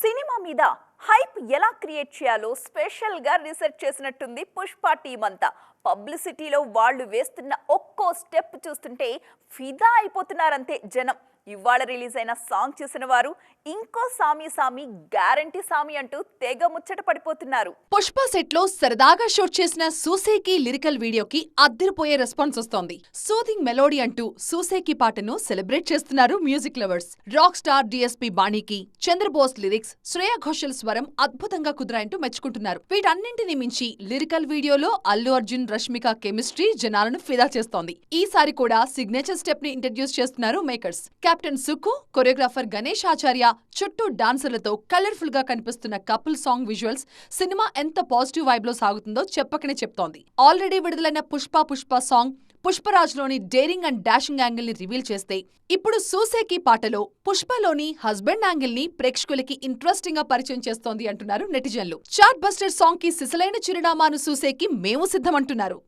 Cinema మీద hype ఎలా create చేయాలో స్పెషల్గా రీసెర్చ్ చేసినట్టుంది పుష్ప టీం అంతా. పబ్లిసిటీలో వాళ్ళు వేస్తున్న ఒక్కో స్టెప్ చూస్తుంటే ఫిదా అయిపోతున్నారంతే జనం. ఇవాళ రిలీజ్ అయిన సాంగ్ చూసిన వారు ఇంకో సామి సామి గ్యారంటీ సామి అంటూ తెగ ముచ్చట పడిపోతున్నారు. పుష్ప సెట్ లో సరదాగా షూట్ చేసిన సూసేకి లిరికల్ వీడియోకి అద్దరిపోయే రెస్పాన్స్ వస్తోంది. సూదింగ్ మెలోడీ అంటూ సూసేకి పాటను సెలబ్రేట్ చేస్తున్నారు music lovers. Rock star DSP బాణీకి, చంద్రబోస్ లిరిక్స్, శ్రేయా ఘోషల్ స్వరం అద్భుతంగా కుదిరాయంటూ మెచ్చుకుంటున్నారు. వీటన్నింటినీ మించి లిరికల్ వీడియోలో అల్లు అర్జున్, రష్మిక కెమిస్ట్రీ జనాలను ఫిదా చేస్తోంది. ఈసారి కూడా సిగ్నేచర్ స్టెప్ ని ఇంట్రడ్యూస్ చేస్తున్నారు makers. Captain Sukku, choreographer Ganesh Acharya చుట్టూ డాన్సర్లతో కలర్ఫుల్ గా కనిపిస్తున్న కపుల్ సాంగ్ విజువల్స్ సినిమా ఎంత పాజిటివ్ వైబ్ లో సాగుతుందో చెప్పకనే చెప్తోంది. ఆల్రెడీ విడుదలైన పుష్ప సాంగ్ పుష్పరాజ్ లోని డేరింగ్ అండ్ డాషింగ్ యాంగిల్ ని రివీల్ చేస్తే, ఇప్పుడు సూసేకి పాటలో పుష్పలోని హస్బెండ్ యాంగిల్ ని ప్రేక్షకులకి ఇంట్రెస్టింగ్ గా పరిచయం చేస్తోంది అంటున్నారు నెటిజన్లు. చార్ట్ బస్టర్ సాంగ్ కి సిసలైన చిరునామాను సూసేకి మేము సిద్ధమంటున్నారు.